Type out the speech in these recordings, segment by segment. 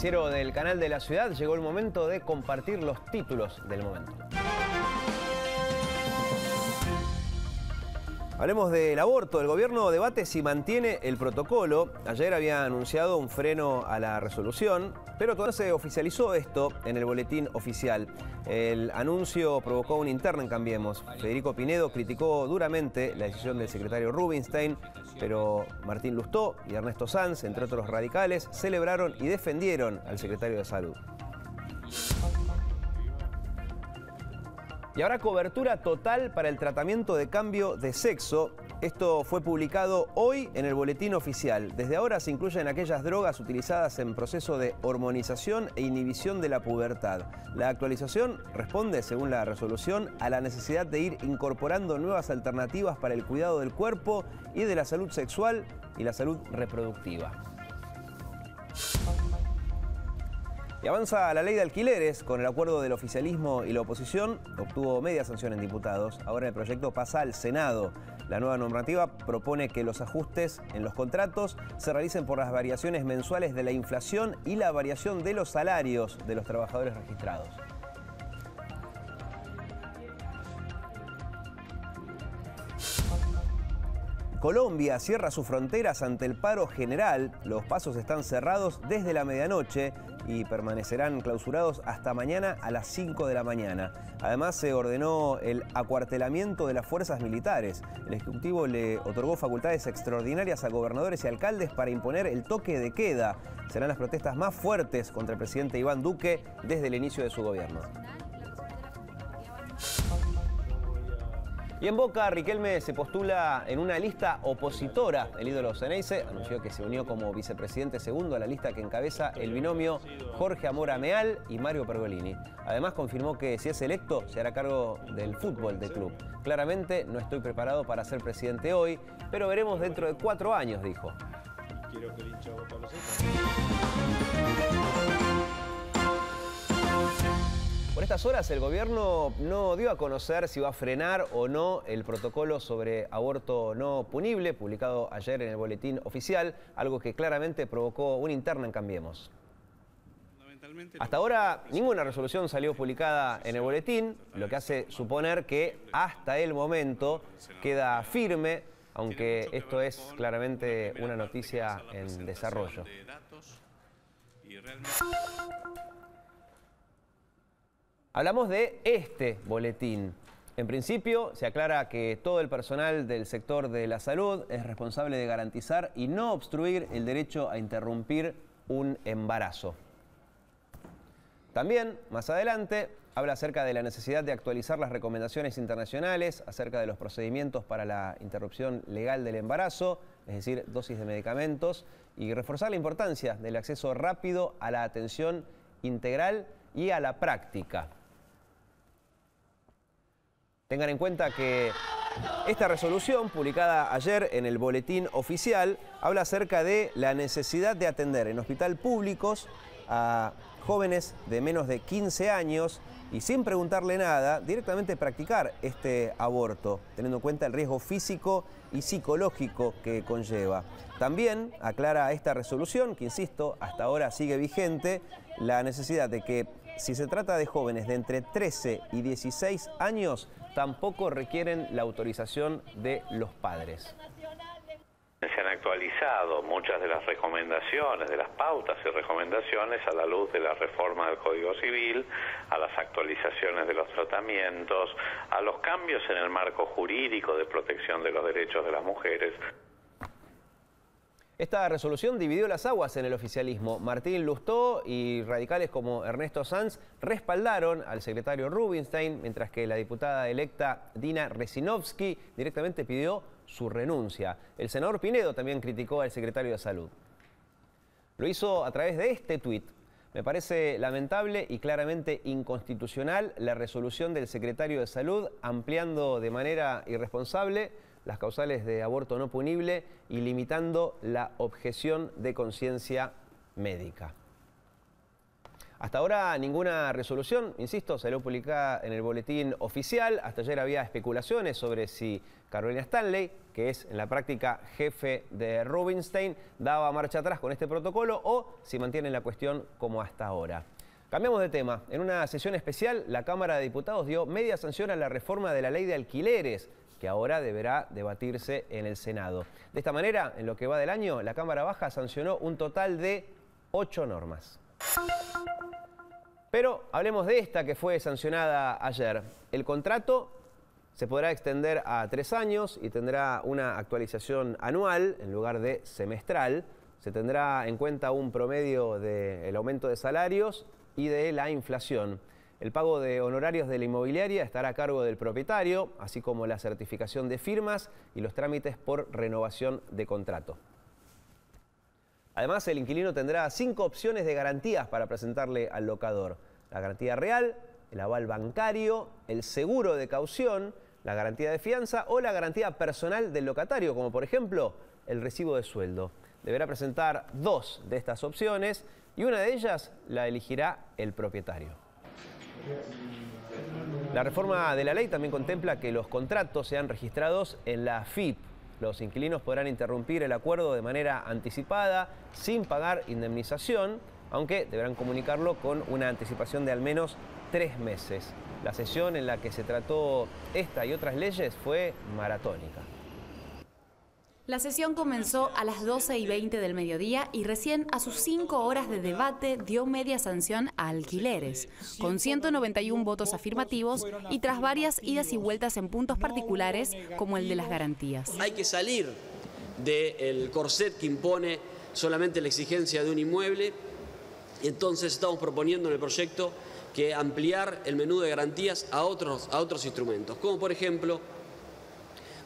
noticiero del Canal de la Ciudad, llegó el momento de compartir los títulos del momento. Hablemos del aborto. El gobierno debate si mantiene el protocolo. Ayer había anunciado un freno a la resolución, pero todavía se oficializó esto en el boletín oficial. El anuncio provocó una interna en Cambiemos. Federico Pinedo criticó duramente la decisión del secretario Rubinstein, pero Martín Lustó y Ernesto Sanz, entre otros radicales, celebraron y defendieron al secretario de Salud. Y habrá cobertura total para el tratamiento de cambio de sexo. Esto fue publicado hoy en el boletín oficial. Desde ahora se incluyen aquellas drogas utilizadas en proceso de hormonización e inhibición de la pubertad. La actualización responde, según la resolución, a la necesidad de ir incorporando nuevas alternativas para el cuidado del cuerpo y de la salud sexual y la salud reproductiva. Y avanza la ley de alquileres. Con el acuerdo del oficialismo y la oposición, obtuvo media sanción en diputados. Ahora el proyecto pasa al Senado. La nueva normativa propone que los ajustes en los contratos se realicen por las variaciones mensuales de la inflación y la variación de los salarios de los trabajadores registrados. Colombia cierra sus fronteras ante el paro general. Los pasos están cerrados desde la medianoche y permanecerán clausurados hasta mañana a las 5 de la mañana. Además, se ordenó el acuartelamiento de las fuerzas militares. El Ejecutivo le otorgó facultades extraordinarias a gobernadores y alcaldes para imponer el toque de queda. Serán las protestas más fuertes contra el presidente Iván Duque desde el inicio de su gobierno. Y en Boca, Riquelme se postula en una lista opositora. El ídolo Ceneice anunció que se unió como vicepresidente segundo a la lista que encabeza el binomio Jorge Amora Meal y Mario Pergolini. Además, confirmó que si es electo, se hará cargo del fútbol del club. Claramente, no estoy preparado para ser presidente hoy, pero veremos dentro de 4 años, dijo. Quiero que el hincha Boca lo sepa. Por estas horas el gobierno no dio a conocer si va a frenar o no el protocolo sobre aborto no punible, publicado ayer en el boletín oficial, algo que claramente provocó una interna en Cambiemos. Hasta ahora ninguna resolución salió publicada en el boletín, lo que hace suponer que hasta el momento queda firme, aunque esto es claramente una noticia en desarrollo. Hablamos de este boletín. En principio, se aclara que todo el personal del sector de la salud es responsable de garantizar y no obstruir el derecho a interrumpir un embarazo. También, más adelante, habla acerca de la necesidad de actualizar las recomendaciones internacionales acerca de los procedimientos para la interrupción legal del embarazo, es decir, dosis de medicamentos, y reforzar la importancia del acceso rápido a la atención integral y a la práctica. Tengan en cuenta que esta resolución, publicada ayer en el boletín oficial, habla acerca de la necesidad de atender en hospitales públicos a jóvenes de menos de 15 años y sin preguntarle nada, directamente practicar este aborto, teniendo en cuenta el riesgo físico y psicológico que conlleva. También aclara esta resolución, que insisto, hasta ahora sigue vigente, la necesidad de que si se trata de jóvenes de entre 13 y 16 años, tampoco requieren la autorización de los padres. Se han actualizado muchas de las recomendaciones, de las pautas y recomendaciones a la luz de la reforma del Código Civil, a las actualizaciones de los tratamientos, a los cambios en el marco jurídico de protección de los derechos de las mujeres. Esta resolución dividió las aguas en el oficialismo. Martín Lustó y radicales como Ernesto Sanz respaldaron al secretario Rubinstein, mientras que la diputada electa Dina Resinovsky directamente pidió su renuncia. El senador Pinedo también criticó al secretario de Salud. Lo hizo a través de este tuit. Me parece lamentable y claramente inconstitucional la resolución del secretario de Salud ampliando de manera irresponsable las causales de aborto no punible y limitando la objeción de conciencia médica. Hasta ahora ninguna resolución, insisto, salió publicada en el boletín oficial. Hasta ayer había especulaciones sobre si Carolina Stanley, que es en la práctica jefe de Rubinstein, daba marcha atrás con este protocolo o si mantienen la cuestión como hasta ahora. Cambiamos de tema. En una sesión especial, la Cámara de Diputados dio media sanción a la reforma de la ley de alquileres, que ahora deberá debatirse en el Senado. De esta manera, en lo que va del año, la Cámara Baja sancionó un total de 8 normas. Pero hablemos de esta que fue sancionada ayer. El contrato se podrá extender a 3 años y tendrá una actualización anual en lugar de semestral. Se tendrá en cuenta un promedio del aumento de salarios y de la inflación. El pago de honorarios de la inmobiliaria estará a cargo del propietario, así como la certificación de firmas y los trámites por renovación de contrato. Además, el inquilino tendrá 5 opciones de garantías para presentarle al locador: la garantía real, el aval bancario, el seguro de caución, la garantía de fianza o la garantía personal del locatario, como por ejemplo el recibo de sueldo. Deberá presentar 2 de estas opciones y una de ellas la elegirá el propietario. La reforma de la ley también contempla que los contratos sean registrados en la AFIP. Los inquilinos podrán interrumpir el acuerdo de manera anticipada, sin pagar indemnización, aunque deberán comunicarlo con una anticipación de al menos 3 meses. La sesión en la que se trató esta y otras leyes fue maratónica. La sesión comenzó a las 12:20 del mediodía y recién a sus 5 horas de debate dio media sanción a alquileres, con 191 votos afirmativos y tras varias idas y vueltas en puntos particulares como el de las garantías. Hay que salir del corset que impone solamente la exigencia de un inmueble, y entonces estamos proponiendo en el proyecto que ampliar el menú de garantías a otros instrumentos, como por ejemplo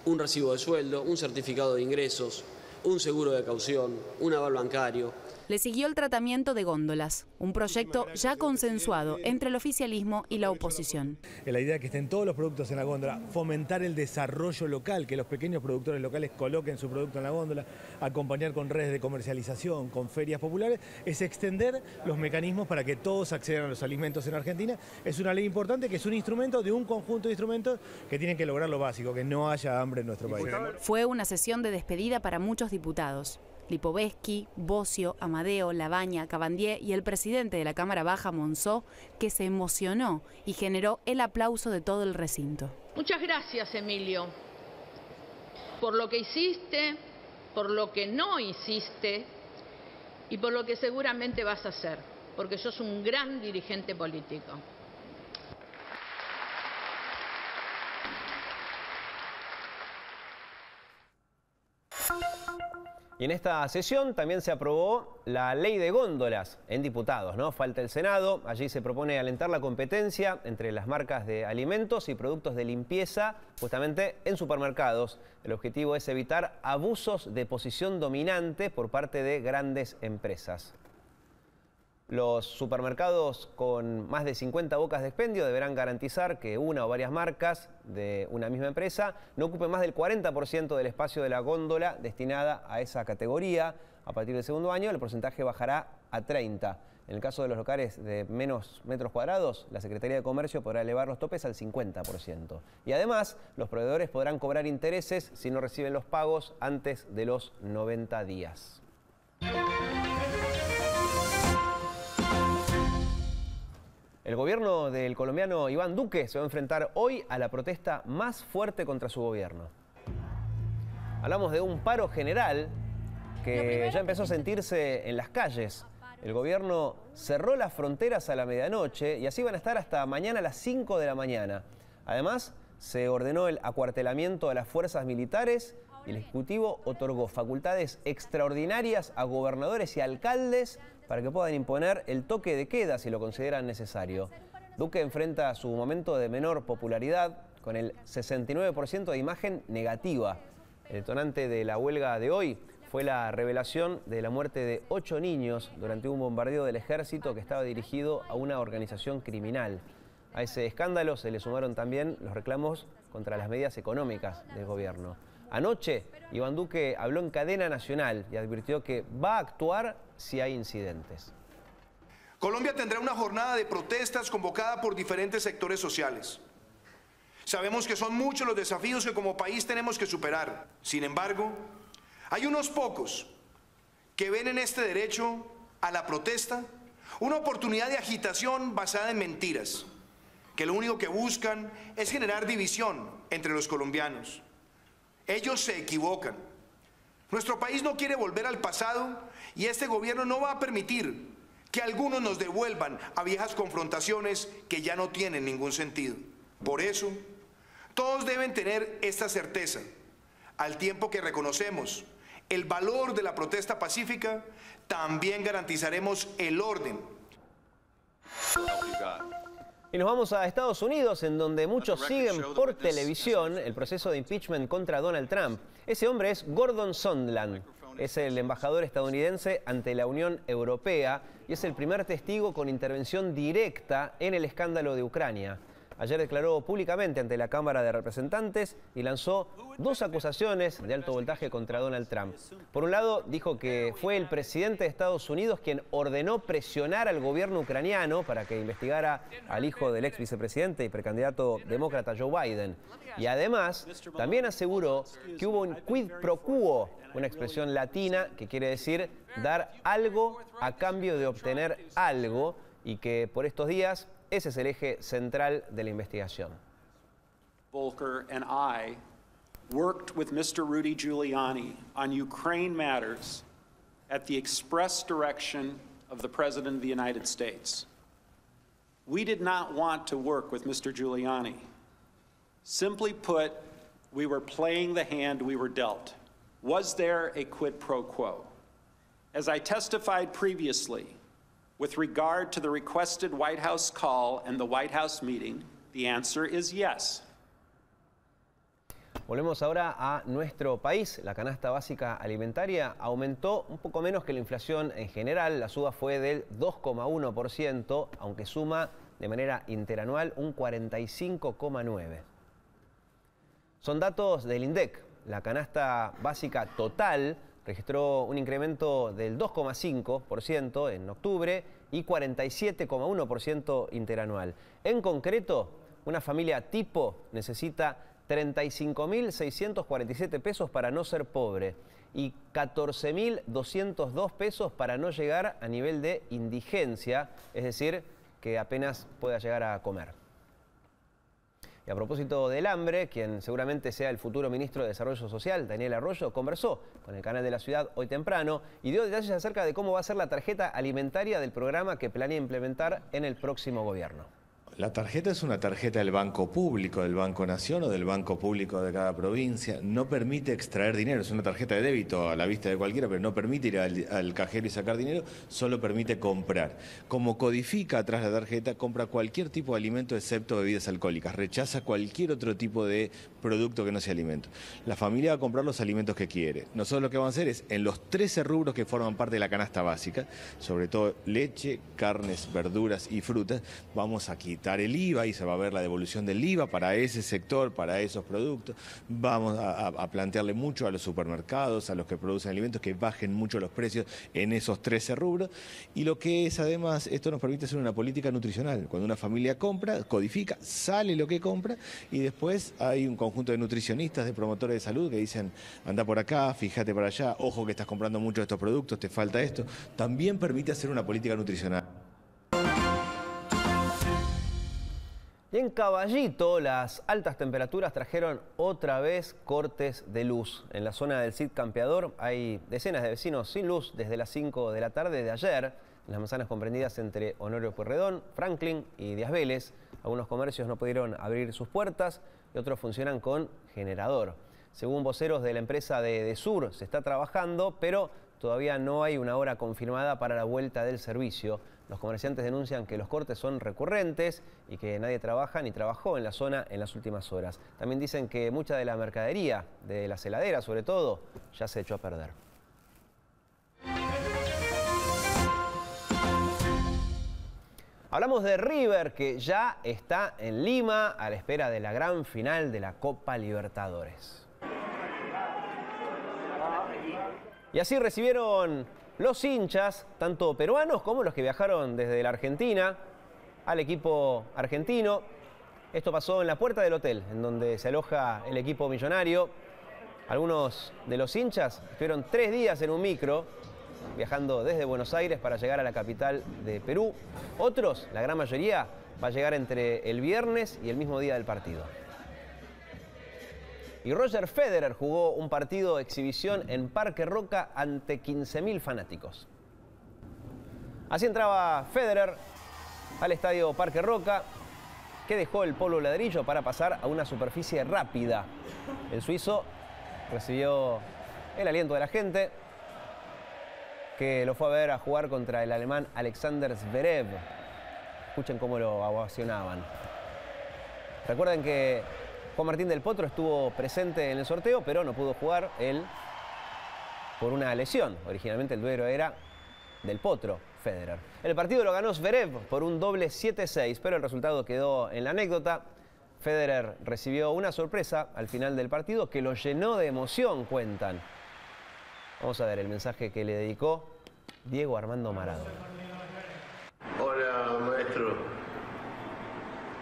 un recibo de sueldo, un certificado de ingresos, un seguro de caución, un aval bancario. Le siguió el tratamiento de góndolas, un proyecto ya consensuado entre el oficialismo y la oposición. La idea es que estén todos los productos en la góndola, fomentar el desarrollo local, que los pequeños productores locales coloquen su producto en la góndola, acompañar con redes de comercialización, con ferias populares, es extender los mecanismos para que todos accedan a los alimentos en Argentina. Es una ley importante que es un instrumento de un conjunto de instrumentos que tienen que lograr lo básico, que no haya hambre en nuestro país. Fue una sesión de despedida para muchos diputados. Lipovetsky, Bocio, Amadeo, Labaña, Cabandier y el presidente de la Cámara Baja, Monzó, que se emocionó y generó el aplauso de todo el recinto. Muchas gracias, Emilio, por lo que hiciste, por lo que no hiciste y por lo que seguramente vas a hacer, porque sos un gran dirigente político. Y en esta sesión también se aprobó la ley de góndolas en diputados, ¿no? Falta el Senado. Allí se propone alentar la competencia entre las marcas de alimentos y productos de limpieza, justamente en supermercados. El objetivo es evitar abusos de posición dominante por parte de grandes empresas. Los supermercados con más de 50 bocas de expendio deberán garantizar que una o varias marcas de una misma empresa no ocupen más del 40% del espacio de la góndola destinada a esa categoría. A partir del segundo año el porcentaje bajará a 30%. En el caso de los locales de menos metros cuadrados, la Secretaría de Comercio podrá elevar los topes al 50%. Y además, los proveedores podrán cobrar intereses si no reciben los pagos antes de los 90 días. El gobierno del colombiano Iván Duque se va a enfrentar hoy a la protesta más fuerte contra su gobierno. Hablamos de un paro general que ya empezó a sentirse en las calles. El gobierno cerró las fronteras a la medianoche y así van a estar hasta mañana a las 5 de la mañana. Además, se ordenó el acuartelamiento de las fuerzas militares y el Ejecutivo otorgó facultades extraordinarias a gobernadores y alcaldes para que puedan imponer el toque de queda si lo consideran necesario. Duque enfrenta su momento de menor popularidad con el 69% de imagen negativa. El detonante de la huelga de hoy fue la revelación de la muerte de 8 niños durante un bombardeo del ejército que estaba dirigido a una organización criminal. A ese escándalo se le sumaron también los reclamos contra las medidas económicas del gobierno. Anoche, Iván Duque habló en cadena nacional y advirtió que va a actuar si hay incidentes. Colombia tendrá una jornada de protestas convocada por diferentes sectores sociales. Sabemos que son muchos los desafíos que como país tenemos que superar. Sin embargo, hay unos pocos que ven en este derecho a la protesta una oportunidad de agitación basada en mentiras, que lo único que buscan es generar división entre los colombianos. Ellos se equivocan. Nuestro país no quiere volver al pasado y este gobierno no va a permitir que algunos nos devuelvan a viejas confrontaciones que ya no tienen ningún sentido. Por eso, todos deben tener esta certeza, al tiempo que reconocemos el valor de la protesta pacífica, también garantizaremos el orden. Y nos vamos a Estados Unidos, en donde muchos siguen por televisión el proceso de impeachment contra Donald Trump. Ese hombre es Gordon Sondland. Es el embajador estadounidense ante la Unión Europea y es el primer testigo con intervención directa en el escándalo de Ucrania. Ayer declaró públicamente ante la Cámara de Representantes y lanzó dos acusaciones de alto voltaje contra Donald Trump. Por un lado, dijo que fue el presidente de Estados Unidos quien ordenó presionar al gobierno ucraniano para que investigara al hijo del ex vicepresidente y precandidato demócrata Joe Biden. Y además, también aseguró que hubo un quid pro quo, una expresión latina que quiere decir dar algo a cambio de obtener algo, y que por estos días ese es el eje central de la investigación. Volker and I worked with Mr. Rudy Giuliani on Ukraine matters at the express direction of the President of the United States. We did not want to work with Mr. Giuliani. Simply put, we were playing the hand we were dealt. Was there a quid pro quo? As I testified previously, with regard to the requested White House call and the White House meeting, the answer is yes. Volvemos ahora a nuestro país. La canasta básica alimentaria aumentó un poco menos que la inflación en general. La suba fue del 2,1%, aunque suma de manera interanual un 45,9%. Son datos del INDEC. La canasta básica total registró un incremento del 2,5% en octubre y 47,1% interanual. En concreto, una familia tipo necesita 35.647 pesos para no ser pobre y 14.202 pesos para no llegar a nivel de indigencia, es decir, que apenas pueda llegar a comer. Y a propósito del hambre, quien seguramente sea el futuro ministro de Desarrollo Social, Daniel Arroyo, conversó con el Canal de la Ciudad hoy temprano y dio detalles acerca de cómo va a ser la tarjeta alimentaria del programa que planea implementar en el próximo gobierno. La tarjeta es una tarjeta del Banco Público, del Banco Nación o del Banco Público de cada provincia. No permite extraer dinero, es una tarjeta de débito a la vista de cualquiera, pero no permite ir al cajero y sacar dinero, solo permite comprar. Como codifica atrás la tarjeta, compra cualquier tipo de alimento excepto bebidas alcohólicas, rechaza cualquier otro tipo de producto que no sea alimento. La familia va a comprar los alimentos que quiere. Nosotros lo que vamos a hacer es, en los 13 rubros que forman parte de la canasta básica, sobre todo leche, carnes, verduras y frutas, vamos a quitar el IVA y se va a ver la devolución del IVA para ese sector, para esos productos. Vamos a plantearle mucho a los supermercados, a los que producen alimentos, que bajen mucho los precios en esos 13 rubros. Y lo que es además, esto nos permite hacer una política nutricional. Cuando una familia compra, codifica, sale lo que compra y después hay un conjunto de nutricionistas, de promotores de salud que dicen, anda por acá, fíjate para allá, ojo que estás comprando mucho de estos productos, te falta esto. También permite hacer una política nutricional. Y en Caballito, las altas temperaturas trajeron otra vez cortes de luz. En la zona del CID Campeador hay decenas de vecinos sin luz desde las 5 de la tarde de ayer. En las manzanas comprendidas entre Honorio Pueyrredón, Franklin y Díaz Vélez, algunos comercios no pudieron abrir sus puertas y otros funcionan con generador. Según voceros de la empresa de Edesur, se está trabajando, pero todavía no hay una hora confirmada para la vuelta del servicio. Los comerciantes denuncian que los cortes son recurrentes y que nadie trabaja ni trabajó en la zona en las últimas horas. También dicen que mucha de la mercadería, de las heladeras sobre todo, ya se echó a perder. Hablamos de River, que ya está en Lima a la espera de la gran final de la Copa Libertadores. Y así recibieron los hinchas, tanto peruanos como los que viajaron desde la Argentina al equipo argentino. Esto pasó en la puerta del hotel, en donde se aloja el equipo millonario. Algunos de los hinchas estuvieron 3 días en un micro, viajando desde Buenos Aires para llegar a la capital de Perú. Otros, la gran mayoría, va a llegar entre el viernes y el mismo día del partido. Y Roger Federer jugó un partido de exhibición en Parque Roca ante 15.000 fanáticos. Así entraba Federer al estadio Parque Roca, que dejó el polvo ladrillo para pasar a una superficie rápida. El suizo recibió el aliento de la gente, que lo fue a ver a jugar contra el alemán Alexander Zverev. Escuchen cómo lo ovacionaban. Recuerden que Juan Martín del Potro estuvo presente en el sorteo, pero no pudo jugar él por una lesión. Originalmente el duelo era del Potro, Federer. El partido lo ganó Zverev por un doble 7-6, pero el resultado quedó en la anécdota. Federer recibió una sorpresa al final del partido que lo llenó de emoción, cuentan. Vamos a ver el mensaje que le dedicó Diego Armando Maradona. Hola, maestro.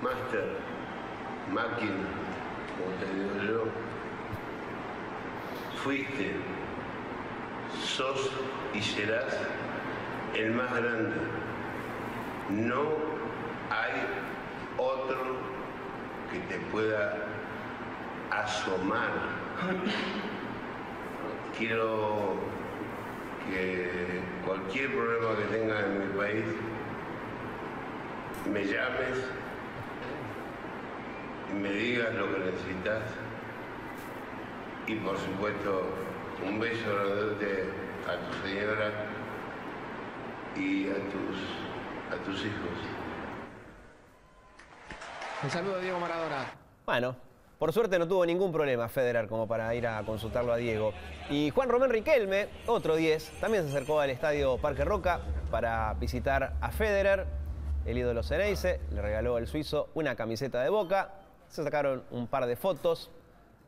Master. Máquina, como te digo yo. Fuiste, sos y serás el más grande. No hay otro que te pueda asomar. Quiero que cualquier problema que tengas en mi país me llames y me digas lo que necesitas. Y por supuesto, un beso grandote a tu señora y a tus hijos. Un saludo de Diego Maradona. Bueno, por suerte no tuvo ningún problema Federer como para ir a consultarlo a Diego. Y Juan Román Riquelme, otro 10, también se acercó al estadio Parque Roca para visitar a Federer. El ídolo Ceneice le regaló al suizo una camiseta de Boca. Se sacaron un par de fotos.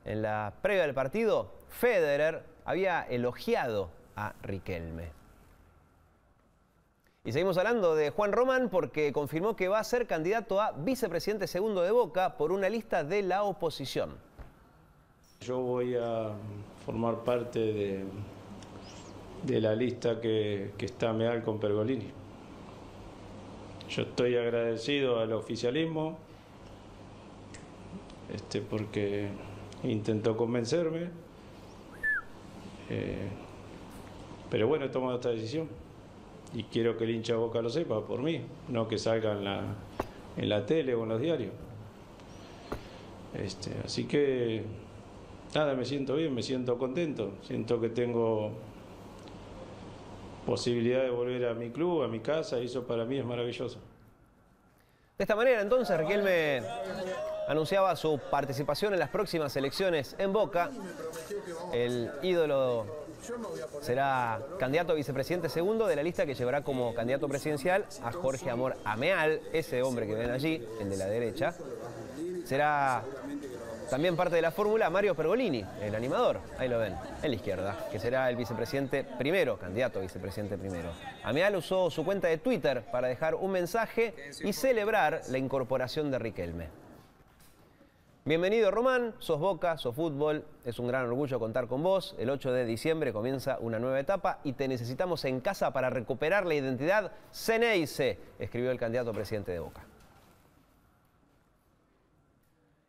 En la previa del partido, Federer había elogiado a Riquelme. Y seguimos hablando de Juan Román porque confirmó que va a ser candidato a vicepresidente segundo de Boca por una lista de la oposición. Yo voy a formar parte de la lista que está Meal con Pergolini. Yo estoy agradecido al oficialismo porque intentó convencerme, pero bueno, he tomado esta decisión. Y quiero que el hincha de Boca lo sepa por mí, no que salga en la tele o en los diarios. Así que, nada, me siento bien, me siento contento. Siento que tengo posibilidad de volver a mi club, a mi casa, y eso para mí es maravilloso. De esta manera, entonces, Riquelme anunciaba su participación en las próximas elecciones en Boca. El ídolo será candidato a vicepresidente segundo de la lista que llevará como candidato presidencial a Jorge Amor Ameal, ese hombre que ven allí, el de la derecha. Será también parte de la fórmula Mario Pergolini, el animador, ahí lo ven, en la izquierda, que será el vicepresidente primero, candidato a vicepresidente primero. Ameal usó su cuenta de Twitter para dejar un mensaje y celebrar la incorporación de Riquelme. Bienvenido Román, sos Boca, sos fútbol, es un gran orgullo contar con vos. El 8 de diciembre comienza una nueva etapa y te necesitamos en casa para recuperar la identidad Ceneice, escribió el candidato a presidente de Boca.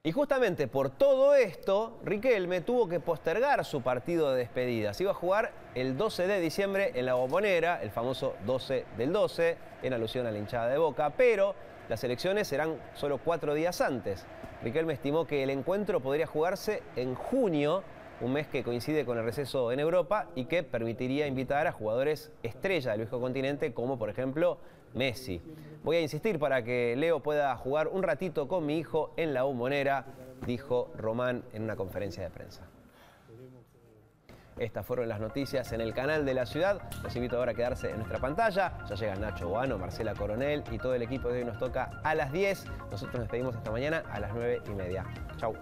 Y justamente por todo esto, Riquelme tuvo que postergar su partido de despedida. Se iba a jugar el 12 de diciembre en la Bombonera, el famoso 12 del 12, en alusión a la hinchada de Boca, pero las elecciones serán solo 4 días antes. Riquelme estimó que el encuentro podría jugarse en junio, un mes que coincide con el receso en Europa y que permitiría invitar a jugadores estrella del viejo continente, como por ejemplo Messi. Voy a insistir para que Leo pueda jugar un ratito con mi hijo en la Bombonera, dijo Román en una conferencia de prensa. Estas fueron las noticias en el canal de la ciudad. Los invito ahora a quedarse en nuestra pantalla. Ya llegan Nacho Boano, Marcela Coronel y todo el equipo de hoy nos toca a las 10. Nosotros nos despedimos esta mañana a las 9:30. Chau.